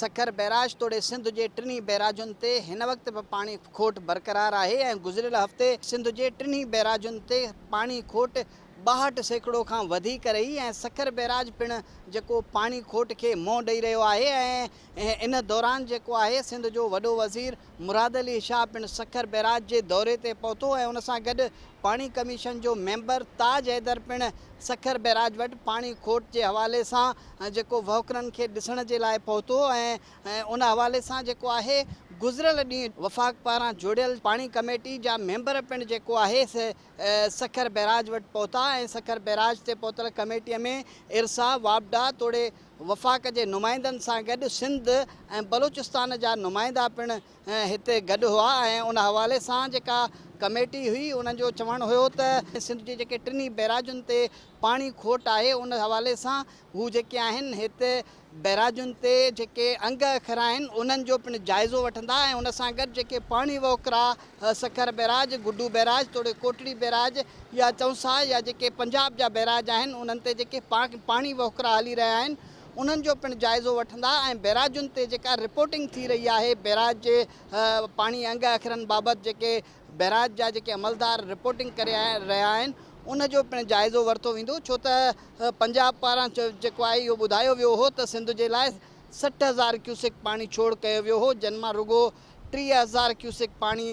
Sukkur barrage तोड़े सिंध के टिनी बैराजुनि ते हिन वक्त बि पानी खोट बरक़रार है। गुज़िरियल हफ़्ते सिंध के टिनी बैराजुनि ते पानी खोट 62% खां वधीक रही ऐं सखर बैराज पिण जेको पानी खोट के मोह ॾेई रहियो आहे। ऐं इन दौरान जेको आहे सिंध जो वॾो वज़ीर मुराद अली शाह पिण सखर बैराज के दौरे ते पहुतो ऐं उन सां गॾु पानी कमीशन जो मेंबर ताज हैदर पिण सखर बैराज वटि पानी खोट के हवाले सां जेको वहोकरनि खे ॾिसण जे लाइ पहुतो ऐं उन हवाले सां जेको आहे गुज़िरियल ॾींहुं वफ़ाक़ पारां जोड़ियल पानी कमेटी जा मेंबर पिण जेको आहे सखर बैराज वटि पहुता ऐं सखर बैराज ते पहुतल कमेटीअ में इरसा वापडा तोड़े वफ़ाक़ के नुमाइंदनि सां गॾु सिंध ऐं बलूचिस्तान जा नुमाइंदा पिण हिते गॾु हुआ ऐं उन हवाले सां जेका कमेटी हुई उन्हनि जो चवणु हुयो त सिंध जे जेके टिनी बैराजुनि ते पानी खोट आहे उन हवाले सां हू जेके आहिनि हिते बैराजुनि ते जेके अंग अखर आहिनि उन्हनि जो पिण जाइज़ो वठंदा ऐं उन सां गॾु जेके पानी वहोकरा सखर बैराज गुड्डू बैराज तोड़े कोटड़ी बैराज या चौसा या जेके पंजाब जा बैराज आहिनि उन्हनि ते जेके पानी वहोकरा हली रहिया आहिनि उन्हनि जो पिण जाइज़ो वठंदा ऐं बैराजुनि ते जेका रिपोर्टिंग थी रही है बैराज जे पानी अंग अखरनि बाबति जेके बैराज जा जेके अमलदार रिपोर्टिंग करे रहिया आहिनि उन जो पिण जाइज़ो वरितो वेंदो छो त पंजाब पारां जेको आहे इहो ॿुधायो वियो हो त सिंध जे लाइ 60,000 क्यूसेक पानी छोड़ कयो वियो हो जिन मां रुगो 30,000 क्यूसेक पानी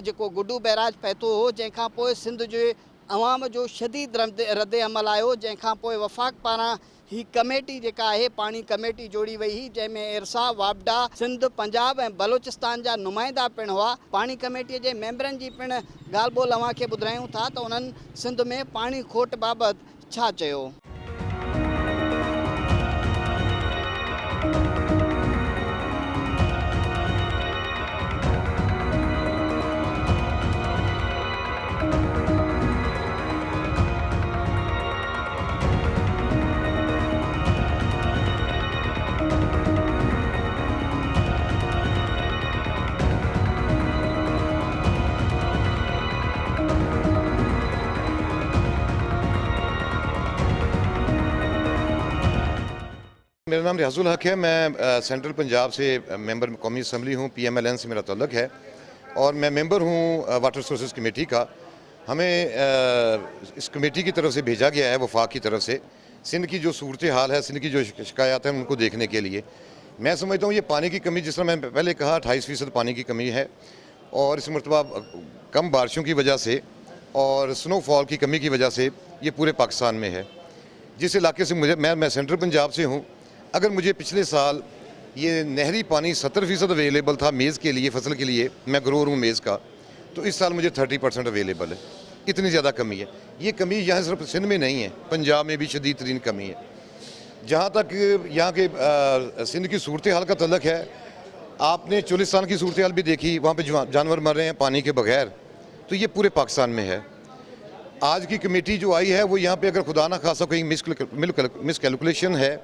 जेको गुड्डू बैराज पहुतो हो जंहिंखां पोइ सिंध जे अवाम जो शदीद रद्द अमल आयो जंहिंखां पोइ वफ़ाक़ पारां ही कमेटी जेका है पानी कमेटी जोड़ी वही हुई जंहिंमें इरसा वापडा सिंध पंजाब ऐं बलूचिस्तान जा नुमाइंदा पिण हुआ। पानी कमेटी के मेंबरनि जी पिण ॻाल्हि ॿोल अव्हांखे ॿुधायूं था त उन्हनि सिंध में पानी खोट बाबति छा चयो। मेरा नाम रियाजुल हक है। मैं सेंट्रल पंजाब से मेंबर कौमी असम्बली हूँ। PMLN से मेरा ताल्लुक़ है और मैं मेंबर हूँ वाटर सोर्सेज कमेटी का। हमें इस कमेटी की तरफ से भेजा गया है वफाक की तरफ से सिंध की जो सूरत हाल है, सिंध की जो शिकायत है उनको देखने के लिए। मैं समझता हूँ ये पानी की कमी, जिस तरह मैं पहले कहा 28% पानी की कमी है और इस मरतबा कम बारिशों की वजह से और स्नोफॉल की कमी की वजह से ये पूरे पाकिस्तान में है। जिस इलाके से मैं सेंट्रल पंजाब से हूँ, अगर मुझे पिछले साल ये नहरी पानी 70% अवेलेबल था मेज़ के लिए, फसल के लिए, मैं ग्रोअर हूँ मेज़ का, तो इस साल मुझे 30% अवेलेबल है। इतनी ज़्यादा कमी है। ये कमी यहाँ सिर्फ सिंध में नहीं है, पंजाब में भी शदीद तरीन कमी है। जहाँ तक यहाँ के सिंध की सूरत हाल का तल्लक है, आपने चोलिस्तान की सूरत हाल भी देखी, वहाँ पर जानवर मर रहे हैं पानी के बगैर, तो ये पूरे पाकिस्तान में है। आज की कमेटी जो आई है वो यहाँ पर अगर खुदा ना खासा कोई मिसकैलकुलेशन है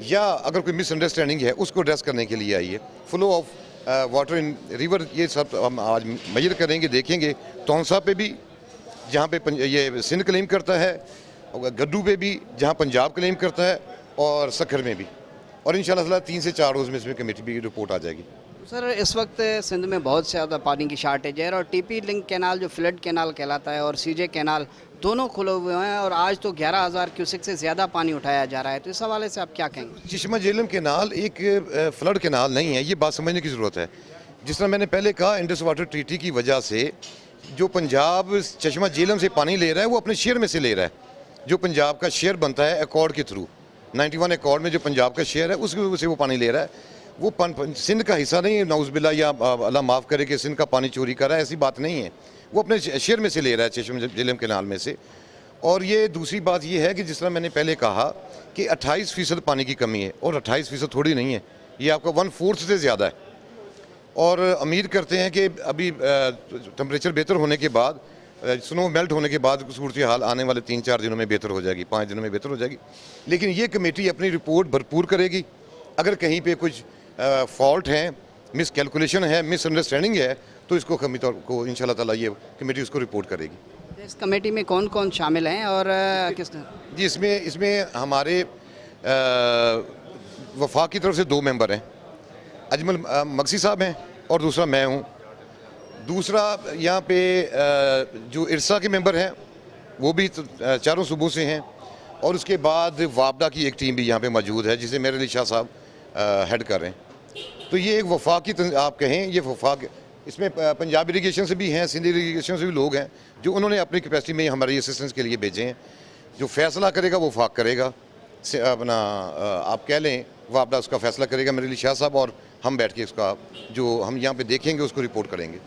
या अगर कोई मिसअंडरस्टैंडिंग है उसको एड्रेस करने के लिए आई है। Flow of water in river ये सब हम आज मेजर करेंगे, देखेंगे। तौंसा पे भी जहाँ पे ये सिंध क्लेम करता है, गड्डू पे भी जहाँ पंजाब क्लेम करता है, और सखर में भी, और इंशाल्लाह 3 से 4 रोज़ में इसमें कमेटी भी रिपोर्ट आ जाएगी। सर, इस वक्त सिंध में बहुत ज़्यादा पानी की शार्टेज है और TP लिंक कैनाल जो फ्लड कैनाल कहलाता है और CJ कैनाल दोनों खुले हुए हैं और आज तो 11,000 क्यूसेक से ज़्यादा पानी उठाया जा रहा है, तो इस हवाले से आप क्या कहेंगे? चश्मा झेलम कैनाल एक फ्लड कैनाल नहीं है, ये बात समझने की ज़रूरत है। जिस तरह मैंने पहले कहा, इंडस वाटर ट्रीटी की वजह से जो पंजाब चश्मा झेलम से पानी ले रहा है वो अपने शेयर में से ले रहा है। जो पंजाब का शेयर बनता है अकॉर्ड के थ्रू, 91 अकॉर्ड में जो पंजाब का शेयर है उसकी से वो पानी ले रहा है। वो सिंध का हिस्सा नहीं है, नाउज़बिल्ला, या अल्लाह माफ़ करे कि सिंध का पानी चोरी कर रहा है, ऐसी बात नहीं है। वो अपने शेयर में से ले रहा है, चश्मा झेलम कैनाल में से। और ये दूसरी बात ये है कि जिस तरह मैंने पहले कहा कि 28% पानी की कमी है, और 28% थोड़ी नहीं है, ये आपका 1/4 से ज़्यादा है। और उम्मीद करते हैं कि अभी टेम्परेचर बेहतर होने के बाद, स्नो मेल्ट होने के बाद सूरत हाल आने वाले 3-4 दिनों में बेहतर हो जाएगी, 5 दिनों में बेहतर हो जाएगी। लेकिन ये कमेटी अपनी रिपोर्ट भरपूर करेगी। अगर कहीं पे कुछ फॉल्ट हैं, मिसकैलकुलेशन है, मिसअंडरस्टैंडिंग है, तो इसको को इंशाल्लाह ताला ये कमेटी उसको रिपोर्ट करेगी। इस कमेटी में कौन कौन शामिल हैं और किस? जी, इसमें हमारे वफाक की तरफ से 2 मेंबर हैं अजमल मक्सी साहब हैं और दूसरा मैं हूँ। दूसरा यहाँ पे जो इरसा के मेंबर हैं वो भी चारों सूबों से हैं, और उसके बाद वापडा की एक टीम भी यहाँ पे मौजूद है जिसे मेरे अली शाह साहब हेड कर रहे हैं। तो ये एक वफाकी आप कहें, ये वफाक, इसमें पंजाब इरीगेशन से भी हैं, सिंध इरीगेशन से भी लोग हैं जो उन्होंने अपनी कैपेसिटी में हमारी असिस्टेंस के लिए भेजे हैं। जो फैसला करेगा वो वफाक करेगा, अपना आप कह लें वापडा उसका फैसला करेगा मेरे अली शाह साहब, और हम बैठ के उसका जो हम यहाँ पे देखेंगे उसको रिपोर्ट करेंगे।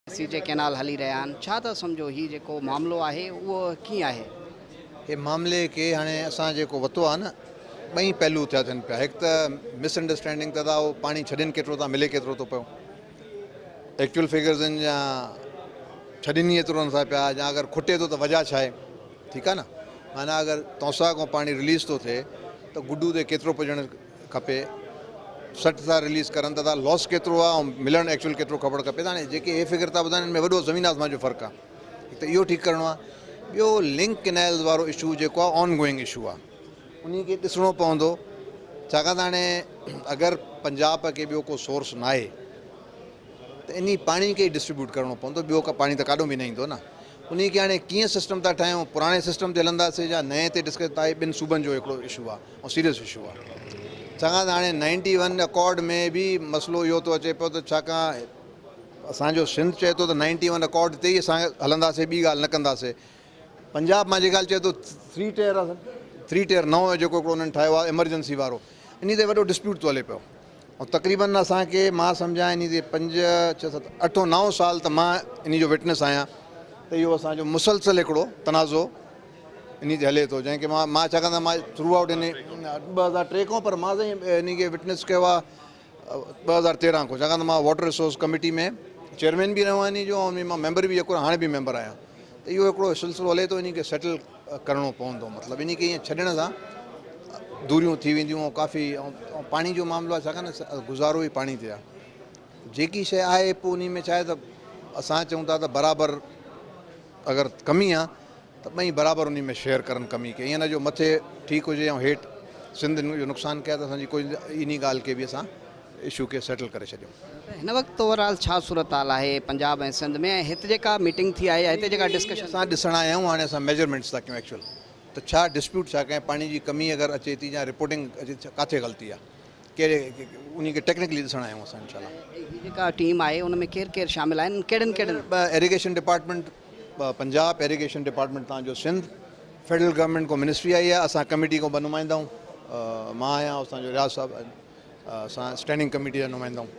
सीजे कैनाल हली रहिया आहिनि, छा था सम्झो ही जेको मामिलो आहे उहो कीअं आहे? हे मामले खे हाणे असां जेको वरितो आहे न, ॿई पहलू थिया थियनि पिया। हिकु त मिसअंडरस्टैंडिंग त उहो पाणी छॾनि केतिरो था, मिले केतिरो थो पियो, एक्चुअल फिगर्स आहिनि या छॾनि एतिरो नथा पिया, या अगरि खुटे थो त वजह छा आहे? ठीकु आहे न, माना अगरि तौसा खां पाणी रिलीज़ थो थिए त गुडू ते केतिरो पुॼणु खपे, 60 था रिलीज़ करनि था, लॉस केतिरो आहे ऐं मिलणु एक्चुअल केतिरो ख़बर खपे। त हाणे जेके हे फिगर था ॿुधाइनि, हिन में वॾो ज़मीन आसमान जो फ़र्क़ु आहे। हिकु त इहो ठीकु करिणो आहे। ॿियो लिंक कैनाल्स वारो इशू जेको आहे ऑन गोइंग इशू आहे, उन खे ॾिसणो पवंदो, छाकाणि त हाणे अगरि पंजाब खे ॿियो को सोर्स न आहे त इन पाणी खे डिस्ट्रीब्यूट करिणो पवंदो, ॿियो का पाणी त काॾों बि न ईंदो न। उन खे हाणे कीअं सिस्टम था ठाहियूं, पुराणे सिस्टम ते हलंदासीं या नए ते डिस्कस था, ॿिनि सूबनि जो हिकिड़ो इशू आहे ऐं सीरियस इशू आहे। छाकाणि त हाणे 91 अकॉर्ड में बि मसइलो इहो थो अचे पियो त छाकाणि असांजो सिंध चए थो त 91 अकॉर्ड ते ई असां हलंदासीं, ॿी ॻाल्हि न कंदासीं। पंजाब मां जेका ॻाल्हि चए थो 3 टियर नओं जेको हिकिड़ो उन्हनि ठाहियो आहे एमरजेंसी वारो, इन ते वॾो डिस्प्यूट थो हले पियो। ऐं तक़रीबन असांखे मां सम्झां इन ते 5, 6, 7, 8, 9 साल त मां इन जो विटनेस आहियां त इहो असांजो मुसलसल हिकिड़ो तनाज़ो इन ते हले थो, जंहिंखे मां छाकाणि त मां थ्रू आउट इन 2003 खां, पर मां इन खे विटनेस कयो आहे 2013 खां, छाकाणि त मां वाटर रिसोर्स कमिटी में चेयरमैन बि रहियो आहियां इन जो, ऐं मां मेंबर बि जेको हाणे बि मेंबर आहियां। त इहो हिकिड़ो सिलसिलो हले थो, इन खे सेटल करिणो पवंदो, मतिलबु इन खे ईअं छॾण सां दूरियूं थी वेंदियूं ऐं काफ़ी, ऐं पाणी जो मामिलो आहे, छाकाणि त गुज़ारो ई पाणी ते आहे। जेकी शइ आहे पोइ उन में छा आहे त असां चऊं था त बराबरि अगरि कमी आहे त ॿई बराबरि उन में शेयर करनि कमी खे, ईअं न जो मथे ठीकु हुजे ऐं हेठि सिंध जो नुक़सानु कया त असांजी कोई इन ॻाल्हि खे बि असां इशू खे सेटल करे छॾियूं। हिन वक़्तु ओवरऑल छा सूरत हाल आहे पंजाब ऐं सिंध में? हिते जेका मीटिंग थी आहे, हिते जेका डिस्कशन असां ॾिसण आया आहियूं, हाणे असां मेजरमेंट्स था कयूं एक्चुअल त छा डिस्प्यूट छा कयां, पाणी जी कमी अगरि अचे थी या रिपोर्टिंग अचे किथे ग़लती आहे, कहिड़े उन खे टेक्निकली ॾिसण आया आहियूं असां। इंशाल्लाह ही जेका टीम आहे उन में केरु केरु शामिल आहिनि, कहिड़नि irrigation department Punjab, irrigation department तव्हांजो सिंध, फेडरल गवर्नमेंट को मिनिस्ट्री आई आहे, असां कमेटी को ॿ नुमाइंदा आहियूं, मां आहियां, असांजो रियाज़ साहब, असां स्टैंडिंग कमेटी जा नुमाइंदा आहियूं,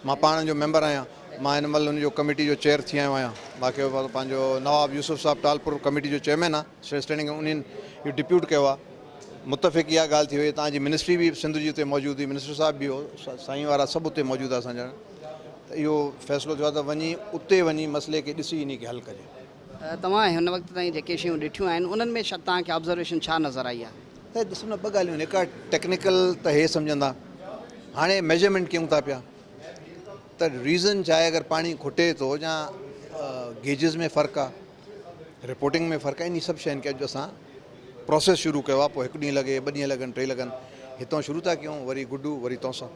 मां पाण जो मेंबर आहियां, मां हिन महिल हुनजो कमेटी जो चेयर थी आयो आहियां। बाक़ी पंहिंजो नवाब यूसुफ साहब टालपुर कमेटी जो चेयरमैन आहे, स्टैंडिंग उन्हनि इहो डिप्यूट कयो आहे। मुतफ़िक़ इहा ॻाल्हि थी वई, तव्हांजी मिनिस्ट्री बि सिंध जी उते मौजूदु हुई, मिनिस्टर साहब बि हो, साईं वारा सभु उते मौजूदु आहे असांजा। त इहो फ़ैसिलो थियो आहे त वञी उते वञी मसइले खे ॾिसी इन खे हल कजे। तव्हां हिन वक़्त ताईं जेके शयूं ॾिठियूं आहिनि उन्हनि में तव्हांखे ऑब्ज़र्वेशन छा नज़र आई आहे? त ॾिसो न, ॿ ॻाल्हियूं आहिनि, हिकु टेक्निकल त हे सम्झंदा, हाणे मेजरमेंट कयूं था पिया त रीज़न छा आहे, अगरि पाणी खुटे थो या गेजिस में फ़र्क़ु आहे, रिपोर्टिंग में फ़र्क़ु आहे, इन सभु शयुनि खे अॼु असां प्रोसेस शुरू कयो आहे। पोइ 1 ॾींहुं लॻे, 2 ॾींहं लॻनि, 3 लॻनि, हितां शुरू था कयूं, वरी गुडू, वरी तौसा।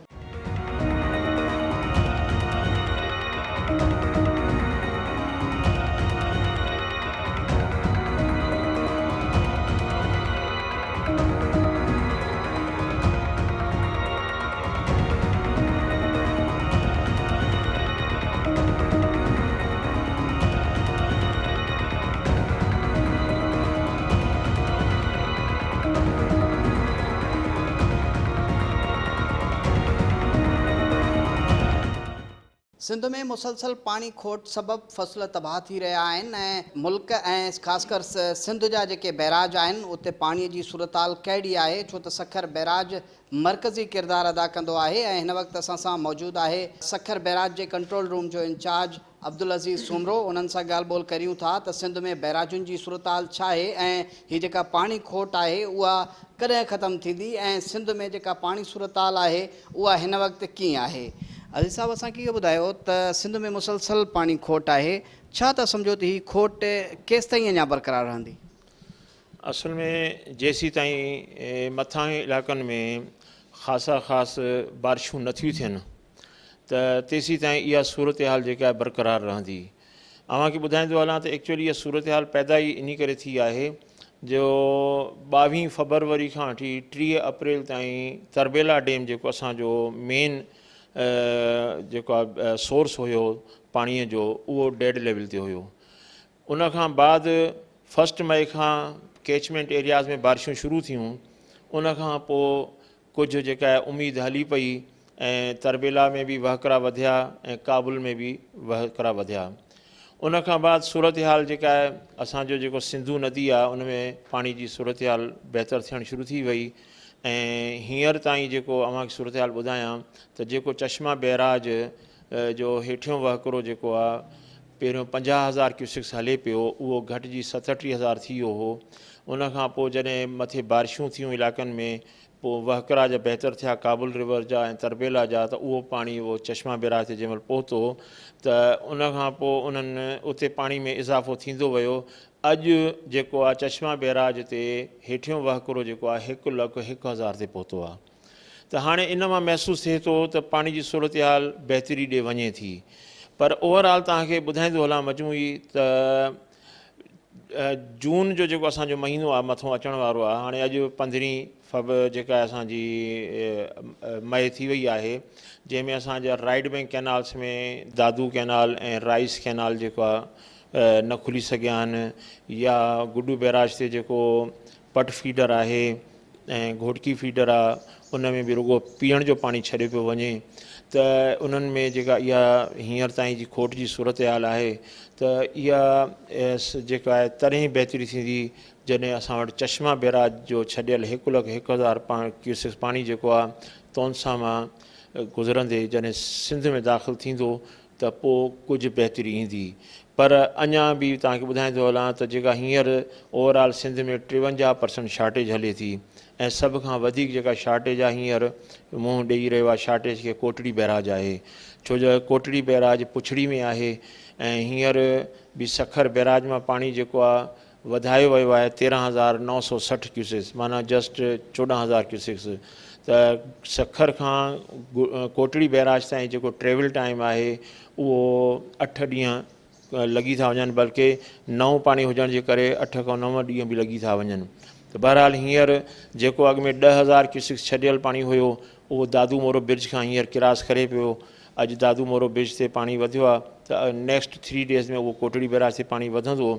सिंध में मुसलसल पानी खोट सबब फसल तबाह थी रहा आहिनि ऐं मुल्क ऐं ख़ासकर सिंध जा जेके बैराज आहिनि उते पाणीअ जी सूरत हाल कहिड़ी आहे छो त सखर बैराज मरकज़ी किरदारु अदा कंदो आहे ऐं हिन वक़्तु असां सां मौजूदु आहे सखर बैराज जे कंट्रोल रूम जो इंचार्ज अब्दुल अज़ीज़ सुमरो। उन्हनि सां ॻाल्हि ॿोल करियूं था त सिंध में बैराजुनि जी सूरत हाल छा आहे ऐं हीअ जेका पाणी खोट आहे उहा कॾहिं ख़तमु थींदी ऐं सिंध में जेका पाणी सूरत हाल आहे उहा हिन वक़्तु कीअं आहे। अज़ीज़ साहब असांखे इहो ॿुधायो त सिंध में मुसलसल पाणी खोट आहे, छा था सम्झो त हीअ खोट केसि ताईं अञा बरक़रार रहंदी? असल में जेसीं ताईं मथां इलाइक़नि में ख़ासि बारिशूं नथियूं थियनि त तेसीं ताईं इहा सूरत हाल जेका आहे बरक़रार रहंदी। अव्हांखे ॿुधाईंदो हलां त एक्चुअली इहा सूरत हाल पैदा ई इन करे थी आहे जो 22 फरवरी खां वठी 30 अप्रैल ताईं तरबेला डैम जेको असांजो मेन जेको आहे सोर्स हुयो पाणीअ जो उहो डेड लेवल ते हुयो। उन खां बाद 1 मई खां कैचमेंट एरियाज़ में बारिशूं शुरू थियूं। उन खां पोइ कुझु जेका आहे उमेदु हली पई ऐं तरबेला में बि वहकरा वधिया ऐं काबुल में बि वहकरा वधिया। उन खां बाद सूरत हाल जेका आहे असांजो जेको सिंधू नदी आहे उन में पाणी जी सूरत हाल बहितर थियणु शुरू थी वई ऐं हींअर ताईं जेको अव्हांखे सूरत हाल ॿुधायां त जेको चश्मा बैराज जो हेठियों वहकिरो जेको आहे पहिरियों 50,000 क्यूसिक्स हले पियो उहो घटिजी 37,000 थी वियो हो। उन खां पोइ जॾहिं मथे बारिशूं थियूं इलाइक़नि में पोइ वहकरा जा बहितर थिया काबुल रिवर जा ऐं तरबेला जा त उहो पाणी उहो चश्मा बैराज ते जंहिंमहिल पहुतो त उन खां पोइ उन्हनि उते पाणी में इज़ाफ़ो थींदो वियो। अॼु जेको आहे चश्मा बैराज ते हेठियों वहकिरो जेको आहे 1,01,000 ते पहुतो आहे। त हाणे इन मां महसूसु थिए थो त पाणी जी सूरत हाल बहितरी ॾे वञे थी। पर ओवरऑल तव्हांखे ॿुधाईंदो हलां मजमूई त जून जो जेको असांजो महीनो आहे मथो अचण वारो आहे। हाणे अॼु 15 जेका असांजी मई थी वई आहे जंहिंमें असांजा राइट बैंक कैनाल्स में दादू कैनाल ऐं राइस कैनाल जेको आहे न खुली सघिया आहिनि या गुडू बैराज ते जेको पट फीडर आहे ऐं घोटकी फीडर आहे उन में बि रुगो पीअण जो पाणी छॾियो पियो वञे त उन्हनि में जेका इहा हींअर ताईं जी खोट जी सूरत हाल आहे त इहा जेका आहे तॾहिं बहितरी थींदी जॾहिं असां वटि चश्मा बैराज जो छॾियल 1,01,000 क्यूसिक्स पाणी जेको आहे तौनसा मां गुज़रंदे जॾहिं सिंध में दाख़िल थींदो त पोइ कुझु बहितरी ईंदी। पर अञा बि तव्हांखे ॿुधाईंदो हलां त जेका हींअर ओवरऑल सिंध में 53% शार्टेज हले थी ऐं सभ खां वधीक जेका शार्टेज आहे हींअर मुंहुं ॾेई रहियो आहे शार्टेज खे कोटड़ी बैराज आहे छो जो कोटड़ी बैराज पुछड़ी में आहे ऐं हींअर बि सखर बैराज मां पाणी जेको आहे वधायो वियो आहे 13,960 क्यूसिक्स माना जस्ट 14,000 क्यूसिक्स। त सखर खां कोटड़ी बैराज ताईं जेको ट्रेवल टाइम आहे उहो 8 ॾींहं लॻी था वञनि बल्कि नओं पाणी हुजण जे करे 8 खां 9 ॾींहं बि लॻी था वञनि। त बहरहाल हींअर जेको अॻु में 10,000 क्यूसिक्स छॾियल पाणी हुयो उहो दादू मोरो ब्रिज खां हींअर क्रॉस करे पियो। अॼु दादू मोरो ब्रिज ते पाणी वधियो आहे त नेक्स्ट 3 डेज़ में उहो कोटड़ी बैराज ते पाणी वधंदो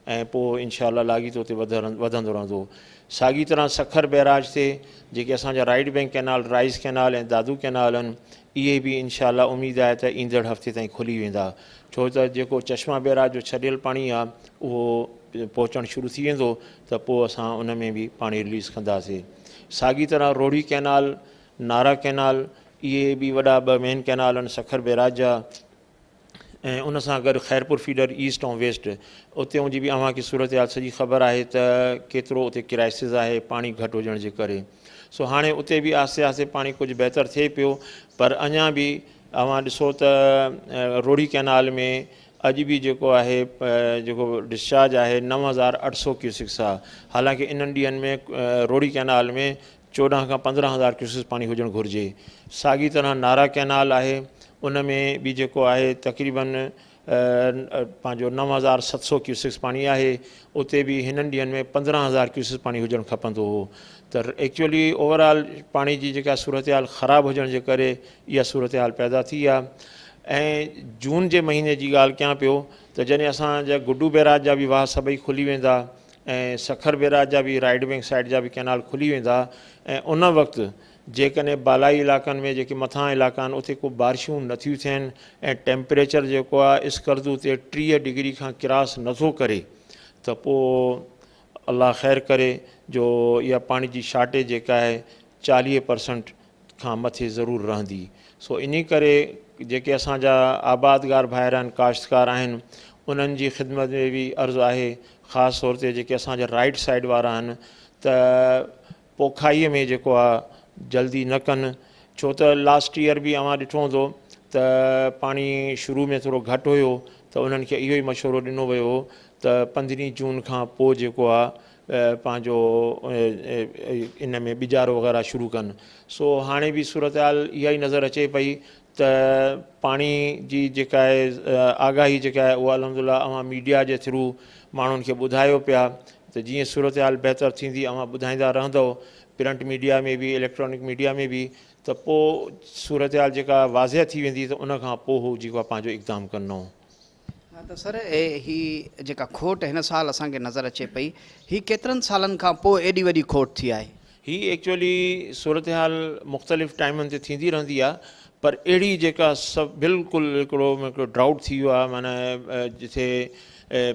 ऐं पोइ इनशाला लाॻीतो ते वधंदो रहंदो। साॻी तरह सखर बैराज ते जेके असांजा right bank canal rice canal ऐं दादू कैनाल आहिनि इहे बि इनशाला उमेदु आहे त ईंदड़ हफ़्ते ताईं खुली वेंदा छो त जेको चश्मा बैराज जो छॾियल पाणी आहे उहो पहुचणु शुरू थी वेंदो त पोइ असां उन में बि पाणी रिलीज़ कंदासीं। साॻी तरह रोड़ी कैनाल नारा कैनाल इहे बि वॾा 2 मेन कैनाल आहिनि सखर बैराज जा ऐं उन सां गॾु ख़ैरपुर फीडर ईस्ट ऐं वेस्ट उते जी बि अव्हांखे सूरत हाल सॼी ख़बर आहे त केतिरो उते क्राइसिस आहे पाणी घटि हुजण जे करे। सो हाणे उते बि आहिस्ते आहिस्ते पाणी कुझु बहितर थिए पियो पर अञा बि अव्हां ॾिसो त रोड़ी कैनाल में अॼु बि जेको आहे जेको डिस्चार्ज आहे 9,800 क्यूसिक्स आहे। हालांकि इन्हनि ॾींहंनि में रोड़ी कैनाल में 14 खां 15,000 क्यूसिक्स पाणी हुजणु घुरिजे। साॻी तरह नारा कैनाल आहे उन में बि जेको आहे तक़रीबन पंहिंजो 9,700 क्यूसिक्स पाणी आहे उते बि हिननि ॾींहंनि में 15,000 क्यूसिक्स पाणी हुजणु खपंदो हो। त एक्चुअली ओवरऑल पाणी जी जेका सूरत हाल ख़राबु हुजण जे करे इहा सूरत हाल पैदा थी आहे। ऐं जून जे महीने जी ॻाल्हि कयां पियो त जॾहिं असांजा गुडू बैराज जा बि वाह सभई खुली वेंदा ऐं सखर बैराज जा बि राइट बैंक साइड जा बि कैनाल खुली वेंदा ऐं उन वक़्तु जेकॾहिं बालाई इलाइक़नि में जेके मथां इलाइक़ा आहिनि उते को बारिशूं नथियूं थियनि ऐं टेम्परेचर जेको आहे स्कर्दू ते 30 डिग्री खां क्रॉस नथो करे त पोइ अलाह ख़ैरु करे जो इहा पाणी जी शार्टेज जेका आहे 40% खां मथे ज़रूरु रहंदी। सो इन करे जेके असांजा आबादगार भाइर आहिनि काश्तकार आहिनि उन्हनि जी ख़िदमत में बि अर्ज़ु आहे ख़ासि तौर ते जेके असांजा राइट साइड वारा आहिनि त पोखाईअ में जेको आहे जल्दी न कनि छो त लास्ट ईयर बि अवां ॾिठो हूंदो त पाणी शुरू में थोरो घटि हुयो त उन्हनि खे इहो ई मशवरो ॾिनो वियो हो त 15 जून खां पोइ जेको आहे पंहिंजो इन में ॿिजारो वग़ैरह शुरू कनि। सो हाणे बि सूरत हाल इहा ई नज़र अचे पई त पाणी जी जेका आहे आगाही जेका आहे उहा अलहमदिल्ला अवां मीडिया जे थ्रू माण्हुनि खे ॿुधायो पिया त जीअं सूरत हाल बहितर थींदी अवां ॿुधाईंदा रहंदव प्रिंट मीडिया में बि इलेक्ट्रॉनिक मीडिया में बि त पोइ सूरत हाल जेका वाज़िह थी वेंदी त उन खां पोइ हू जेको आहे पंहिंजो इक़दाम कंदो। त सर ही जेका खोट हिन साल असांखे नज़र अचे पई ही केतिरनि सालनि खां पोइ एॾी वॾी खोट थी आहे? ही एक्चुअली सूरत हाल मुख़्तलिफ़ टाइमनि ते थींदी रहंदी आहे पर अहिड़ी जेका सभु बिल्कुलु हिकिड़ो ड्राउट थी वियो आहे माना जिथे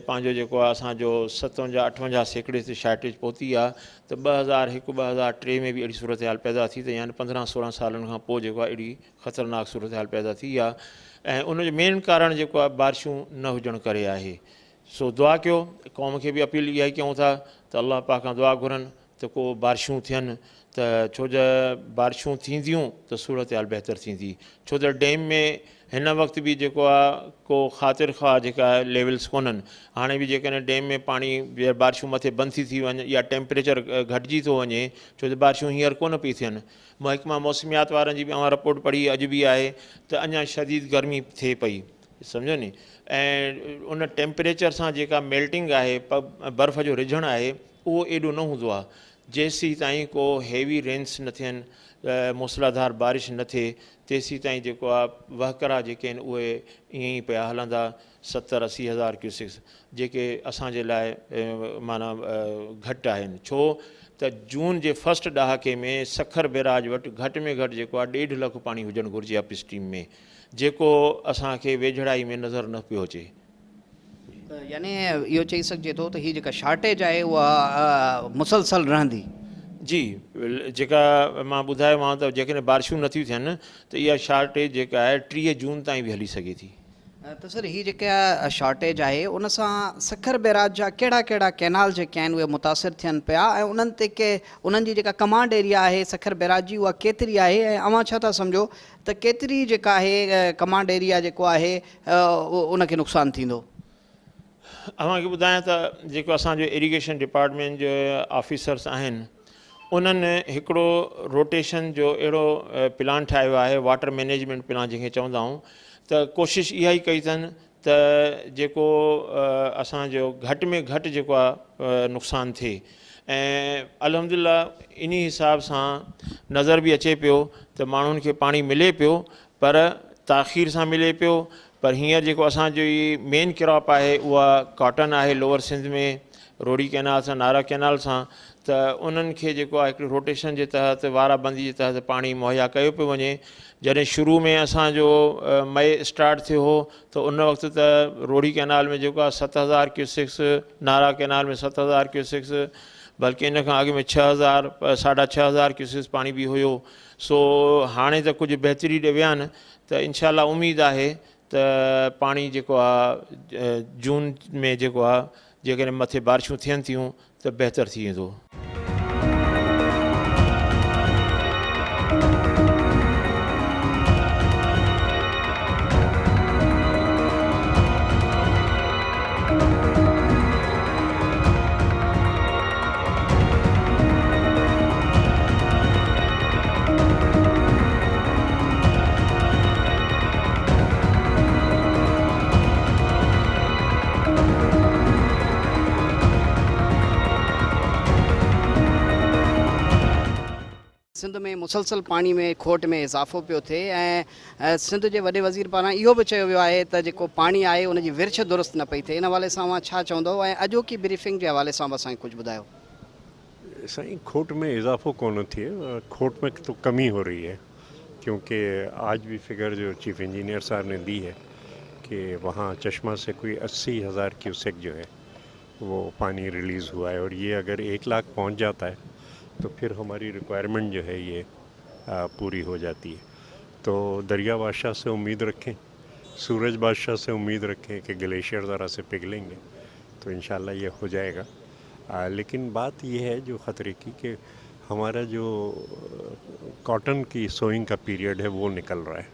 पंहिंजो जेको आहे असांजो 57-58 सैकड़े ते शार्टेज पहुती आहे त 2001-2003 में बि अहिड़ी सूरत हाल पैदा थी त यानी 15-16 सालनि खां पोइ जेको आहे अहिड़ी ख़तरनाक सूरत हाल पैदा थी आहे ऐं उनजो मेन कारण जेको आहे बारिशूं न हुजण करे आहे। सो दुआ कयो क़ौम खे बि अपील इहा ई कयूं था त अलाह पाक खां दुआ घुरनि त को बारिशूं थियनि त छो जो बारिशूं थींदियूं त सूरत हाल बहितर थींदी छो त डैम में हिन वक़्तु बि जेको आहे को ख़ातिर ख़्वाह जेका आहे लेवल्स कोन्हनि। हाणे बि जेकॾहिं डैम में पाणी बारिशूं मथे बंदि थी वञे या टेम्परेचर घटिजी थो वञे छो त बारिशूं हींअर कोन पई थियनि। महकमा मौसमियात वारनि जी बि अवां रिपोर्ट पढ़ी अॼु बि आहे त अञा शदीद गर्मी थिए पई सम्झो नी ऐं उन टेम्परेचर सां जेका मेल्टिंग आहे बर्फ़ जो रिझणु आहे उहो एॾो न हूंदो आहे जेसीं ताईं को हेवी रेन्स न थियनि मूसलाधार बारिश न थिए तेसीं ताईं जेको आहे वहकरा जेके आहिनि उहे ईअं ई पिया हलंदा 70-80 हज़ार क्यूसिक्स जेके असांजे लाइ माना घटि आहिनि छो त जून जे फस्ट ॾहाके में सखर बैराज वटि घटि में घटि जेको आहे 1.5 लख पाणी हुजणु घुरिजे अप स्ट्रीम में जेको असांखे वेझड़ाई में नज़र न पियो अचे। त यानी इहो चई सघिजे थो त हीअ जेका शार्टेज आहे उहा मुसलसल रहंदी। जी जेका मां ॿुधायोमांव त जेकॾहिं बारिशूं नथियूं थियनि त इहा शार्टेज जेका आहे 30 जून ताईं बि हली सघे थी। त सर हीअ जेका शॉर्टेज आहे उन सां सखर बैराज जा कहिड़ा कहिड़ा कैनाल जेके आहिनि उहे मुतासिर थियनि पिया ऐं उन्हनि ते उन्हनि जी जेका कमांड एरिया आहे सखर बैराज जी उहा केतिरी आहे ऐं अवां छा था सम्झो त केतिरी जेका आहे कमांड एरिया जेको आहे उनखे नुक़सानु थींदो? अव्हांखे ॿुधायां त जेको असांजो इरिगेशन डिपार्टमेंट जो ऑफिसर्स आहिनि उन्हनि हिकिड़ो रोटेशन जो अहिड़ो प्लान ठाहियो आहे वाटर मैनेजमेंट प्लान जंहिंखे चवंदा आहियूं त कोशिशि इहा ई कई अथनि त जेको असांजो घटि में घटि जेको आहे नुक़सानु थिए ऐं अल्हम्दुलिल्लाह इन हिसाब सां नज़र बि अचे पियो त माण्हुनि खे पाणी मिले पियो पर ताख़ीर सां मिले पियो पर हींअर जेको असांजो ई मेन क्रॉप आहे उहा कॉटन आहे लोअर सिंध में रोड़ी कैनाल सां नारा कैनाल सां त उन्हनि खे जेको आहे हिकिड़ी रोटेशन जे तहत वाराबंदी जे तहत पाणी मुहैया कयो पियो वञे। जॾहिं शुरू में असांजो मई स्टार्ट थियो हो त उन वक़्तु त रोड़ी कैनाल में जेको आहे 7000 क्यूसिक्स नारा कैनाल में 7000 क्यूसिक्स बल्कि इन खां अॻु में 6000 6500 क्यूसिक्स पाणी बि हुयो। सो हाणे त कुझु बहितरी ॾे विया आहिनि त इंशाअल्लाह उमेदु आहे त पाणी जेको आहे जून में जेको आहे जेकॾहिं मथे बारिशूं थियनि थियूं त बहितर थी वेंदो। सिंध में मुसलसल पाणी में खोट में इज़ाफ़ो पियो थिए ऐं सिंध जे वॾे वज़ीर पारां इहो बि चयो वियो आहे त जेको पाणी आहे उनजी विर्छ दुरुस्त न पई थिए। इन हवाले सां तव्हां छा चवंदव ऐं अॼोकी ब्रीफिंग जे हवाले सां बि असांखे कुझु ॿुधायो। साईं खोट में इजाफो कोन थी, खोट में तो कमी हो रही है, क्योंकि आज भी फिगर जो चीफ इंजीनियर साहब ने दी है कि वहाँ चश्मा से कोई 80,000 क्यूसेक जो है वो पानी रिलीज़ हुआ है, और ये अगर 1 लाख पहुँच जाता है तो फिर हमारी रिक्वायरमेंट जो है ये पूरी हो जाती है। तो दरिया बादशाह से उम्मीद रखें, सूरज बादशाह से उम्मीद रखें कि ग्लेशियर ज़रा से पिघलेंगे तो इंशाल्लाह ये हो जाएगा। लेकिन बात ये है जो ख़तरे की कि हमारा जो कॉटन की सोइंग का पीरियड है वो निकल रहा है,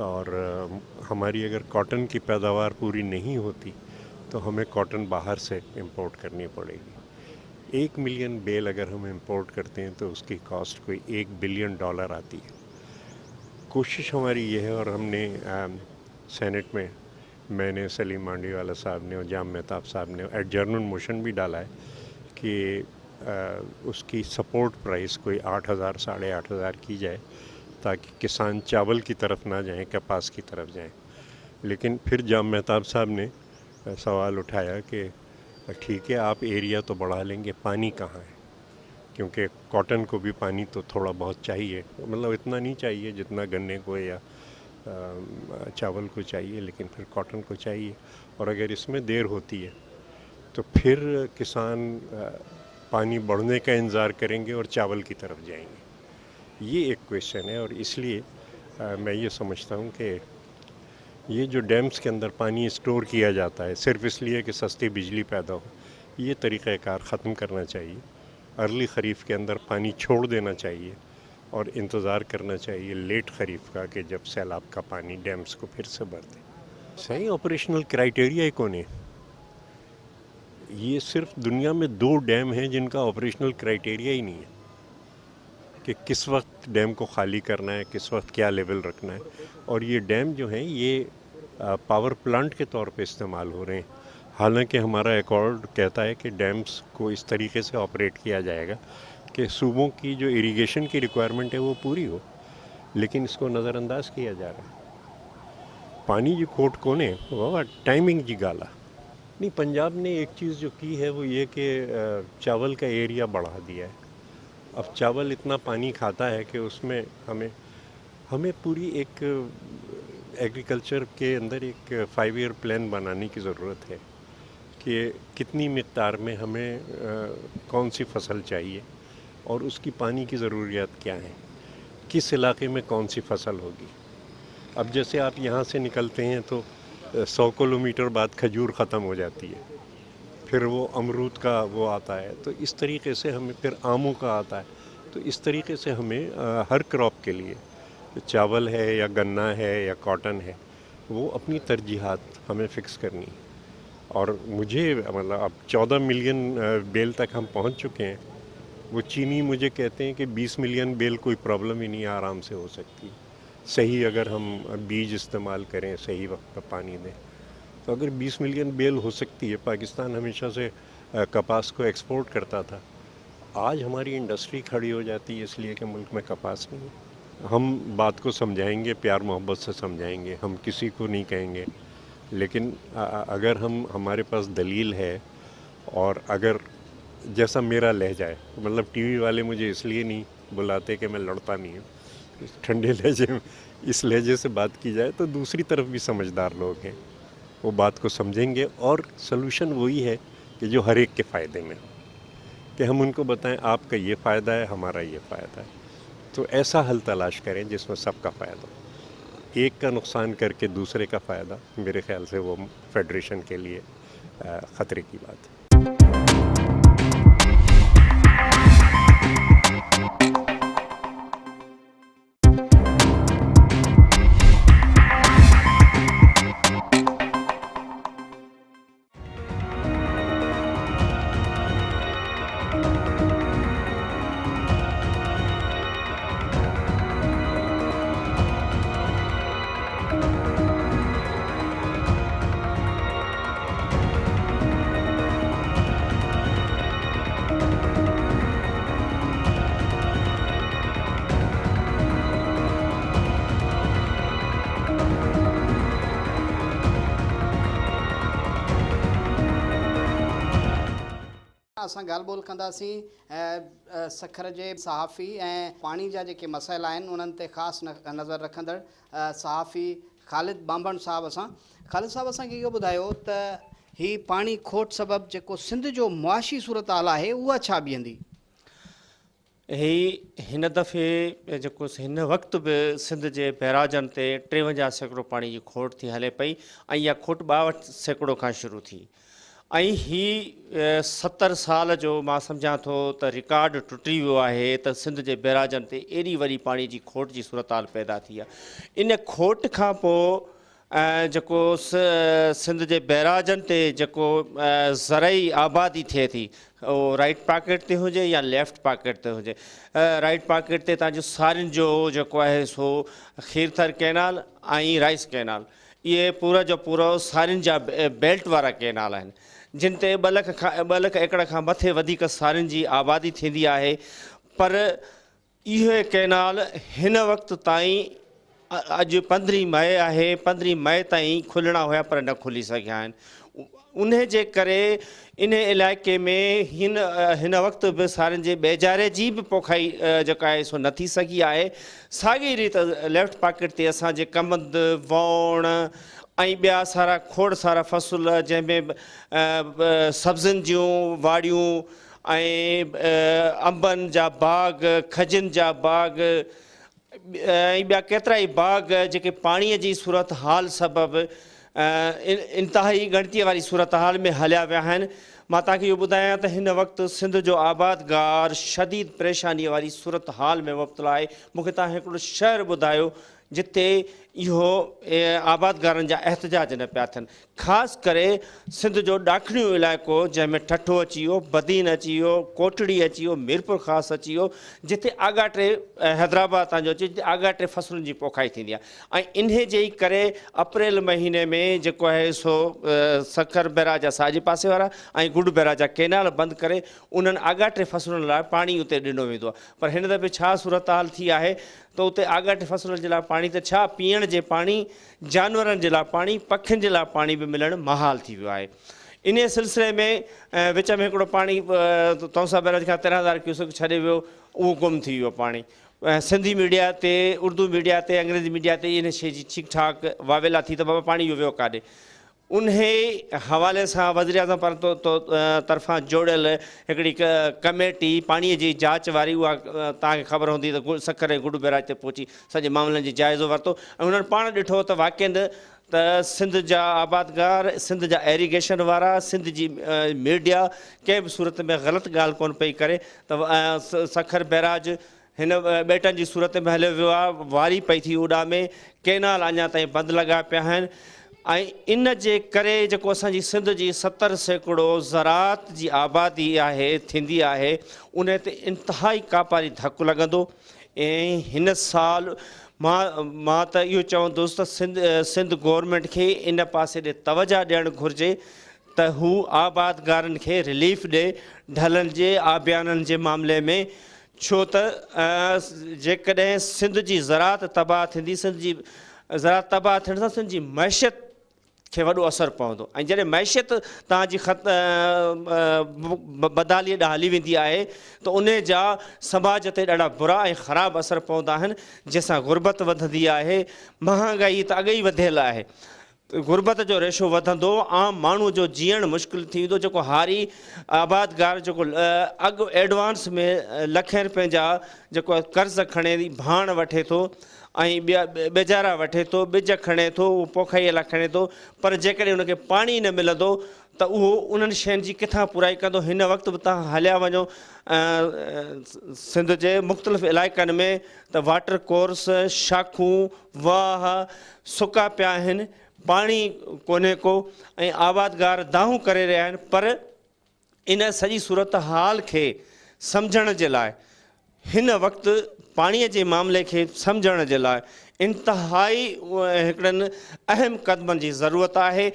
और हमारी अगर कॉटन की पैदावार पूरी नहीं होती तो हमें कॉटन बाहर से इंपोर्ट करनी पड़ेगी। 1 मिलियन बेल अगर हम इंपोर्ट करते हैं तो उसकी कॉस्ट कोई $1 बिलियन आती है। कोशिश हमारी ये है, और हमने सेनेट में मैंने, सलीम मांडीवाला साहब ने और जाम मेहताब साहब ने एडजर्नल मोशन भी डाला है कि उसकी सपोर्ट प्राइस कोई 8,000 साढ़े 8,000 की जाए, ताकि किसान चावल की तरफ ना जाएं, कपास की तरफ जाएं। लेकिन फिर जाम मेहताब साहब ने सवाल उठाया कि ठीक है आप एरिया तो बढ़ा लेंगे, पानी कहाँ है, क्योंकि कॉटन को भी पानी तो थोड़ा बहुत चाहिए, मतलब इतना नहीं चाहिए जितना गन्ने को या चावल को चाहिए, लेकिन फिर कॉटन को चाहिए, और अगर इसमें देर होती है तो फिर किसान पानी बढ़ने का इंतज़ार करेंगे और चावल की तरफ जाएंगे। ये एक क्वेश्चन है, और इसलिए मैं ये समझता हूँ कि ये जो डैम्स के अंदर पानी स्टोर किया जाता है सिर्फ इसलिए कि सस्ती बिजली पैदा हो, ये तरीक़ाकार ख़त्म करना चाहिए। अर्ली ख़रीफ के अंदर पानी छोड़ देना चाहिए और इंतज़ार करना चाहिए लेट ख़रीफ का कि जब सैलाब का पानी डैम्स को फिर से भर दे। सही ऑपरेशनल क्राइटेरिया ही कौन है? ये सिर्फ दुनिया में 2 डैम हैं जिनका ऑपरेशनल क्राइटेरिया ही नहीं है कि किस वक्त डैम को खाली करना है, किस वक्त क्या लेवल रखना है। और ये डैम जो हैं ये पावर प्लांट के तौर पे इस्तेमाल हो रहे हैं, हालांकि हमारा एकॉर्ड कहता है कि डैम्स को इस तरीके से ऑपरेट किया जाएगा कि सूबों की जो इरिगेशन की रिक्वायरमेंट है वो पूरी हो, लेकिन इसको नज़रअंदाज किया जा रहा है। पानी जी खोट कोने वाह टाइमिंग जी गाला नहीं। पंजाब ने एक चीज़ जो की है वो ये कि चावल का एरिया बढ़ा दिया है। अब चावल इतना पानी खाता है कि उसमें हमें पूरी एक एग्रीकल्चर के अंदर एक 5 ईयर प्लान बनाने की ज़रूरत है कि कितनी मिक़दार में हमें कौन सी फसल चाहिए और उसकी पानी की ज़रूरियात क्या है, किस इलाके में कौन सी फसल होगी। अब जैसे आप यहाँ से निकलते हैं तो 100 किलोमीटर बाद खजूर ख़त्म हो जाती है, फिर वो अमरूद का वो आता है, तो इस तरीके से हमें फिर आमों का आता है। तो इस तरीके से हमें हर क्रॉप के लिए चावल है या गन्ना है या कॉटन है वो अपनी तरजीहात हमें फ़िक्स करनी है। और मुझे मतलब अब 14 मिलियन बेल तक हम पहुंच चुके हैं। वो चीनी मुझे कहते हैं कि 20 मिलियन बेल कोई प्रॉब्लम ही नहीं, आराम से हो सकती है, सही अगर हम बीज इस्तेमाल करें, सही वक्त पर पानी दें। तो अगर 20 मिलियन बेल हो सकती है, पाकिस्तान हमेशा से कपास को एक्सपोर्ट करता था, आज हमारी इंडस्ट्री खड़ी हो जाती है इसलिए कि मुल्क में कपास नहीं है। हम बात को समझाएंगे, प्यार मोहब्बत से समझाएंगे, हम किसी को नहीं कहेंगे, लेकिन अगर हमारे पास दलील है, और अगर जैसा मेरा लहजा है, मतलब टीवी वाले मुझे इसलिए नहीं बुलाते कि मैं लड़ता नहीं हूँ, ठंडे लहजे में इस लहजे से बात की जाए तो दूसरी तरफ भी समझदार लोग हैं, वो बात को समझेंगे। और सलूशन वही है कि जो हर एक के फ़ायदे में हो, कि हम उनको बताएं आपका ये फ़ायदा है, हमारा ये फ़ायदा है, तो ऐसा हल तलाश करें जिसमें सबका फ़ायदा हो। एक का नुकसान करके दूसरे का फ़ायदा, मेरे ख्याल से वो फेडरेशन के लिए ख़तरे की बात है। असां ॻाल्हि ॿोल कंदासीं सखर जे सहाफ़ी ऐं पाणी जा जेके मसइला आहिनि उन्हनि ते ख़ासि नज़र रखंदड़ सहाफ़ी ख़ालिद बांभण साहब सां। ख़ालिद साहब असांखे इहो ॿुधायो त ही पाणी खोट सबबि जेको सिंध जो मुआशी सूरत हाल आहे उहा छा बीहंदी? हिन दफ़े जेको हिन वक़्तु बि सिंध जे बैराजनि ते 53 सैकड़ो पाणी जी खोट थी हले पई ऐं इहा खोट 62 सैकड़ो खां शुरू थी ऐं ही 70 साल जो मां सम्झां थो त रिकॉर्ड टुटी वियो आहे त सिंध जे बैराजनि ते एॾी वॾी पाणी जी खोट जी सूरत हाल पैदा थी आहे। इन खोट खां पोइ जेको सिंध जे बैराजनि ते जेको ज़रई आबादी थिए थी उहो राइट पॉकेट ते हुजे या लेफ्ट पॉकेट ते हुजे। राइट पॉकेट ते तव्हांजो सारियुनि जो जेको आहे सो खीरथर कैनाल ऐं राइस कैनाल, इहे पूरा जो पूरो सारियुनि जा बेल्ट वारा कैनाल आहिनि जिन ते 2 लख एकड़ खां मथे वधीक सारियुनि जी आबादी थींदी आहे। पर इहे कैनाल हिन वक़्तु ताईं अॼु 15 मई आहे, 15 मई ताईं खुलणा हुया पर न खुली सघिया आहिनि। उन जे करे इन इलाइक़े में हिन वक़्तु बि सारियुनि जे बेजारे जी बि पोखाई जेका आहे सो न थी सघी आहे। साॻी रीति लेफ्ट पॉकेट ते असांजे कमंद, वौण ऐं ॿिया सारा खोड़ सारा फ़सुल जंहिंमें सब्ज़ियुनि जूं वाड़ियूं ऐं अंबनि जा बाग़, खजनि जा बाग़ ऐं ॿिया केतिरा ई बाग़ जेके पाणीअ जी सूरत हाल सबबि इंतिहाई ॻणतीअ वारी सूरत हाल में हलिया विया आहिनि। मां तव्हांखे इहो ॿुधायां त हिन वक़्तु सिंध जो आबादगार शदीद परेशानीअ वारी सूरत हाल में मुब्तला आहे। मूंखे तव्हां हिकिड़ो शहर ॿुधायो जिते इहो आबादगारनि जा एहतजाज न पिया थियनि। ख़ासि करे सिंध जो ॾाखिणियो इलाइक़ो जंहिंमें ठठो अची वियो, बदीन अची वियो, कोटड़ी अची वियो, मीरपुर ख़ासि अची वियो, जिते आगाटे हैदराबाद तव्हांजो अचे जिते आगाटे फ़सुलुनि जी पोखाई थींदी आहे। ऐं इन जे ई करे अप्रैल महीने में जेको आहे सो सखर बैराज जा साॼे पासे वारा ऐं गुड बैराज जा कैनाल बंदि करे उन्हनि आगाटे फ़सुलुनि लाइ पाणी उते ॾिनो वेंदो आहे। पर हिन दफ़े छा सूरत हाल थी आहे त उते आगाटे फ़सुलनि जे लाइ पाणी त छा, पीअण जे पाणी, जानवरनि जे लाइ पाणी, पखियुनि जे लाइ पाणी बि मिलणु महाल थी वियो आहे। इन सिलसिले में विच में हिकिड़ो पाणी तौसा बैराज खां 13,000 क्यूसेक छॾे वियो, उहो गुम थी वियो पाणी। सिंधी मीडिया ते, उर्दू मीडिया ते, अंग्रेज़ी मीडिया ते इन शइ जी ठीकु ठाक वावेला थी त बाबा पाणी इहो वियो काॾे। उन हवाले सां वज़ीर आज़म पारां तरफ़ां जोड़ियल हिकिड़ी कमेटी पाणीअ जी जांच वारी, उहा तव्हांखे ख़बर हूंदी त सखर ऐं गुड बैराज ते पहुची सॼे मामलनि जी जाइज़ो वरितो ऐं उन्हनि पाण ॾिठो त वाक़ई त सिंध जा आबादगार, सिंध जा एरीगेशन वारा, सिंध जी मीडिया कंहिं बि सूरत में ग़लति ॻाल्हि कोन पई करे त सखर बैराज हिन ॿेटनि जी सूरत में हलियो वियो आहे, वारी पई थी उॾा में, कैनाल अञा ताईं बंदि लॻा पिया आहिनि। ऐं इन जे करे जेको असांजी सिंध जी 70 सैकड़ो ज़रात जी आबादी आहे थींदी आहे उन ते इंतिहाई कापारी धकु लॻंदो। ऐं हिन साल मां त इहो चवंदुसि त सिंध गवर्नमेंट खे इन पासे ॾे तवजा ॾियणु घुरिजे त हू आबादगारनि खे रिलीफ ॾे ढलनि जे आबियाननि जे मामले में। छो त जेकॾहिं सिंध जी ज़रात तबाह थींदी, सिंध जी ज़रात तबाह थियण सां सिंध जी मैशियत खे वॾो असरु पवंदो ऐं जॾहिं मैशियत तव्हांजी बदालीअ ॾांहुं हली वेंदी आहे त उन जा समाज ते ॾाढा बुरा ऐं ख़राबु असर पवंदा आहिनि, जंहिंसां गुरबत वधंदी आहे, महांगाई त अॻे ई वधियल आहे। गुरबत जो रेशो वधंदो, आम माण्हू जो जीअणु मुश्किल थी वेंदो। जेको हारी आबादगार जेको अॻु एडवांस में लखें रुपए जा जेको कर्ज़ खणे भाण वठे थो ऐं ॿिया बेजारा वठे थो, ॿिज खणे थो, उहो पोखाईअ लाइ खणे थो, पर जेकॾहिं उनखे पाणी न मिलंदो त उहो उन्हनि शयुनि जी किथां पूराई कंदो। हिन वक़्तु बि तव्हां हलिया वञो सिंध जे मुख़्तलिफ़ इलाइक़नि में त वाटर कोर्स, शाखूं, वाह सुका पिया आहिनि, पाणी कोन्हे को ऐं आबादगार दाहूं करे रहिया आहिनि। पर इन सॼी सूरत हाल खे सम्झण जे लाइ हिन वक़्तु पाणीअ जे मामले खे सम्झण जे लाइ इंतिहाई हिकिड़नि अहम क़दमनि जी ज़रूरत आहे।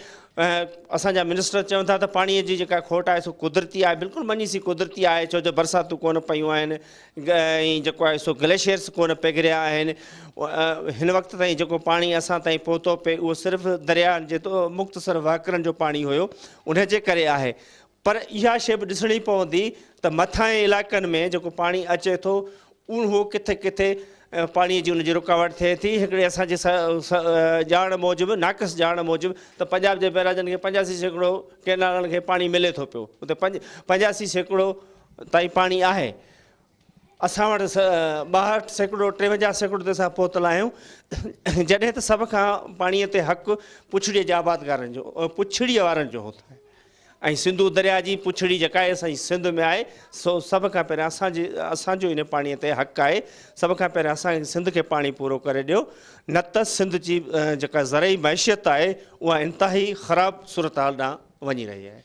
असांजा मिनिस्टर चवनि था त पाणीअ जी जेका खोट आहे सो कुदरती आहे, बिल्कुलु मञीसीं कुदरती आहे, छो जो बरसातूं कोन पयूं आहिनि ऐं जेको आहे सो ग्लेशियर्स कोन पिघरिया आहिनि। हिन वक़्तु ताईं जेको पाणी असां ताईं पहुतो पए उहो सिर्फ़ु दरियाहनि जे मुख़्तसर वाकरनि जो पाणी हुयो, उन जे करे आहे। पर इहा शइ बि ॾिसणी पवंदी त मथां जे इलाइक़नि में जेको पाणी अचे थो उहो किथे किथे पाणीअ जी उनजी रुकावट थिए थी। हिकिड़े असांजे ॼाण मूजिबि नाक़स ॼाण मूजिबि त पंजाब जे बैराजनि खे 85% केनालनि खे पाणी मिले थो पियो, उते 85% ताईं पाणी आहे। असां वटि 62%, 53% ते असां पहुतल आहियूं, जॾहिं त सभ खां पाणीअ ते हक़ु पुछड़ीअ जे आबादकारनि जो, पुछड़ीअ वारनि जो हूंदो आहे। ऐं सिंधू दरिया जी पुछड़ी जेका आहे असांजी सिंध में आहे, सो सभ खां पहिरियां असांजो इन पाणीअ ते हक़ु आहे। सभ खां पहिरियां असांखे सिंध खे पाणी पूरो करे ॾियो, न त सिंध जी जेका ज़रई मैशियत आहे उहा इंतिहाई ख़राबु सूरत हाल ॾांहुं वञी रही आहे।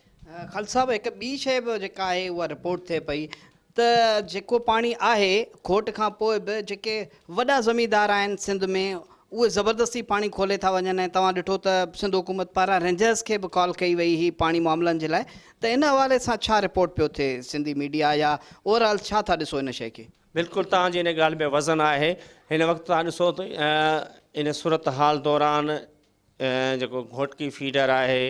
ख़ालिद साहिबु, हिकु ॿी शइ बि जेका आहे उहा रिपोर्ट थिए पई त जेको पाणी आहे खोट खां पोइ बि जेके वॾा ज़मींदार आहिनि सिंध में उहे ज़बरदस्ती पाणी खोले था वञनि। ऐं तव्हां ॾिठो त सिंध हुकूमत पारां रेंजर्स खे बि कॉल कई वई हुई पाणी मामलनि जे लाइ, त इन हवाले सां छा रिपोर्ट पियो थिए सिंधी मीडिया या ओवरऑल छा था ॾिसो इन शइ खे? बिल्कुलु तव्हांजी इन ॻाल्हि में वज़न आहे। हिन वक़्तु तव्हां ॾिसो त इन सूरत हाल दौरान जेको घोटकी फीडर आहे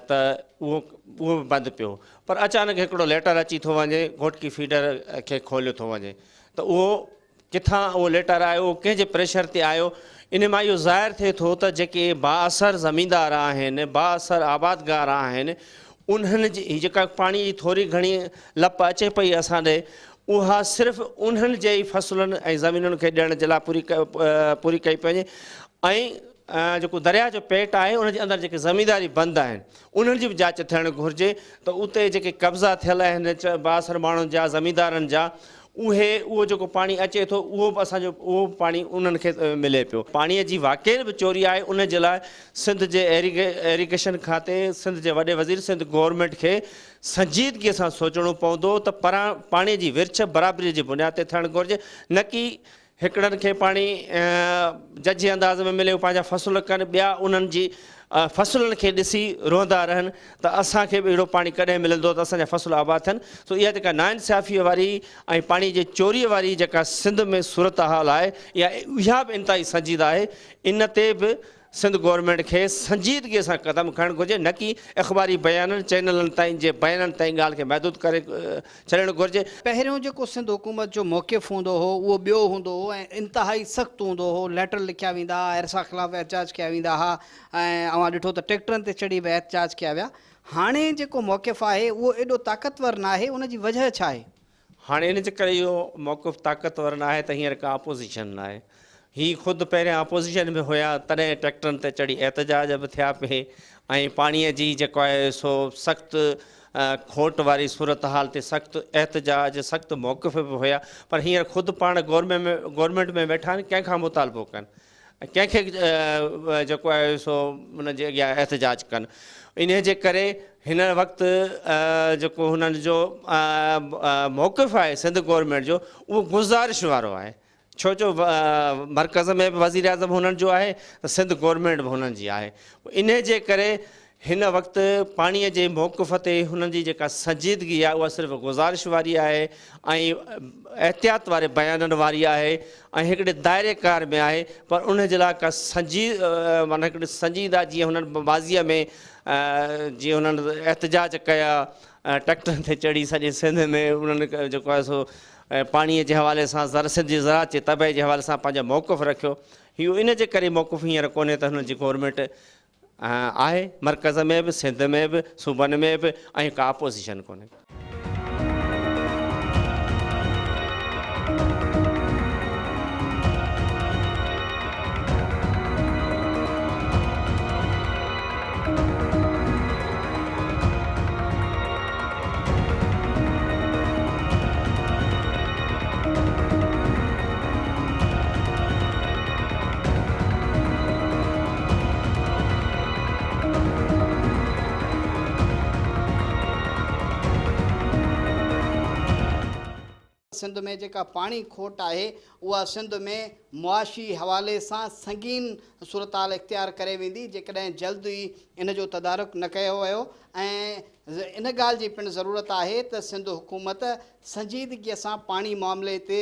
त उहो बि बंदि पियो, पर अचानक हिकिड़ो लेटर अची थो वञे घोटकी फीडर खे खोलियो थो वञे, त उहो किथां उहो लेटर आयो, कंहिंजे प्रेशर ते आयो? इन मां इहो ज़ाहिर थिए थो त जेके बाअसर ज़मींदार आहिनि, बाअसर आबादगार आहिनि, उन्हनि जी जेका पाणी जी थोरी घणी लप अचे पई असां ॾे, उहा सिर्फ़ु उन्हनि जे ई फसलुनि ऐं ज़मीनुनि खे ॾियण जे लाइ पूरी कई पई। ऐं जेको दरिया जो पेट आहे उनजे अंदरि जेके ज़मींदारी बंदि आहिनि उन्हनि जी बि जांच थियणु घुरिजे त उते जेके कब्ज़ा थियल आहिनि बाअसर माण्हुनि जा, ज़मींदारनि जा, उहो जेको पाणी अचे थो उहो बि असांजो उहो पाणी उन्हनि खे मिले पियो। पाणीअ जी वाक़ई बि चोरी आहे। उन जे लाइ सिंध जे एरीगेशन खाते, सिंध जे वॾे वज़ीर सिंध गवर्नमेंट खे संजीदगीअ सां सोचणो पवंदो त पाणीअ जी विर्छ बराबरीअ जी बुनियाद ते थियणु घुरिजे, न की हिकिड़नि खे पाणी जजी अंदाज़ में मिले पंहिंजा फ़सुल कनि, ॿिया उन्हनि जी फसलुनि खे ॾिसी रोअंदा रहनि त असांखे बि अहिड़ो पाणी कॾहिं मिलंदो त असांजा फ़सुल आबाद थियनि। सो इहा जेका नाइंसाफ़ीअ वारी ऐं पाणी जे चोरीअ वारी जेका सिंध में सूरत हाल आहे इहा बि इंतिहाई संजीदा आहे। इन ते बि सिंध गवर्नमेंट खे संजीदगीअ सां क़दम खणणु घुरिजे, न की अख़बारी बयाननि चैनलनि ताईं जे बयाननि ताईं ॻाल्हि खे महदूद करे छॾणु घुरिजे। पहिरियों जेको सिंध हुकूमत जो मौक़िफ़ हूंदो हो उहो ॿियो हूंदो हो ऐं इंतिहाई सख़्तु हूंदो हो। लेटर लिखिया वेंदा हुआ, अरसा ख़िलाफ़ एहतजाज कया वेंदा हुआ ऐं अवां ॾिठो त ट्रैक्टरनि ते चढ़ी बि एहतजाज कया विया। हाणे जेको मौक़िफ़ आहे उहो एॾो ताक़तवर न आहे, उनजी वजह छा आहे? हाणे इन जे करे इहो मौक़िफ़ ताक़तवर न आहे त हींअर का अपोज़िशन न आहे। ही ख़ुदि पहिरियां अपोज़िशन में हुया, तॾहिं ट्रैक्टरनि ते चढ़ी एहतजाज बि थिया पिए ऐं पाणीअ जी जेको आहे सो सख़्तु खोट वारी सूरत हाल ते सख़्तु एहतजाज, सख़्तु मौक़िफ़ बि हुया। पर हींअर ख़ुदि पाण गवर्नमेंट में वेठा आहिनि, कंहिंखां मुतालबो कनि, कंहिंखे जेको आहे सो उनजे अॻियां एहतजाज कनि। इन जे करे हिन वक़्तु जेको हुननि जो मौक़िफ़ आहे सिंध गवर्नमेंट जो उहो गुज़ारिश वारो आहे। छो जो मर्कज़ में बि वज़ीर आज़म हुननि जो आहे त सिंध गवर्नमेंट बि हुननि जी आहे। इन जे करे हिन वक़्तु पाणीअ जे मौक़िफ़ ते हुननि जी जेका संजीदगी आहे उहा सिर्फ़ु गुज़ारिश वारी आहे ऐं एहतियात वारे बयाननि वारी आहे ऐं हिकिड़े दायरेकार में आहे। पर उन जे लाइ का माना हिकिड़े संजीदा जीअं हुननि माज़ीअ में जीअं हुननि एहतजाज कया, ट्रैक्टरनि ते चढ़ी सॼे सिंध में उन्हनि जेको आहे सो पाणीअ जे हवाले सां सिंध जी ज़राअत जे तबाही जे हवाले सां पंहिंजो मौक़िफ़ रखियो, इहो इन जे करे मौक़िफ़ हींअर कोन्हे त हुननि जी गवर्नमेंट आहे मर्कज़ में बि, सिंध में बि, सूबनि में बि, ऐं का अपोज़िशन कोन्हे। सिंध में जेका पाणी खोट आहे उहा सिंध में मुआशी हवाले सां संगीन सूरत हाल इख़्तियार करे वेंदी जेकॾहिं जल्द ई इन जो तदारुक न कयो वियो। ऐं इन ॻाल्हि जी पिणु ज़रूरत आहे त सिंध हुकूमत संजीदगीअ सां पाणी मामले ते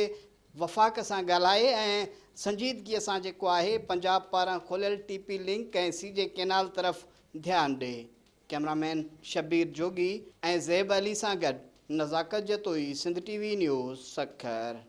वफ़ाक़ सां ॻाल्हाए ऐं संजीदगीअ सां जेको आहे पंजाब पारां खोलियल TP लिंक ऐं CJ कैनाल तरफ़ ध्यानु ॾिए। कैमरामैन शब्बीर जोगी ऐं ज़ैब अली सां गॾु नज़ाकत जतोई, सिंध TV न्यूज़ सखर।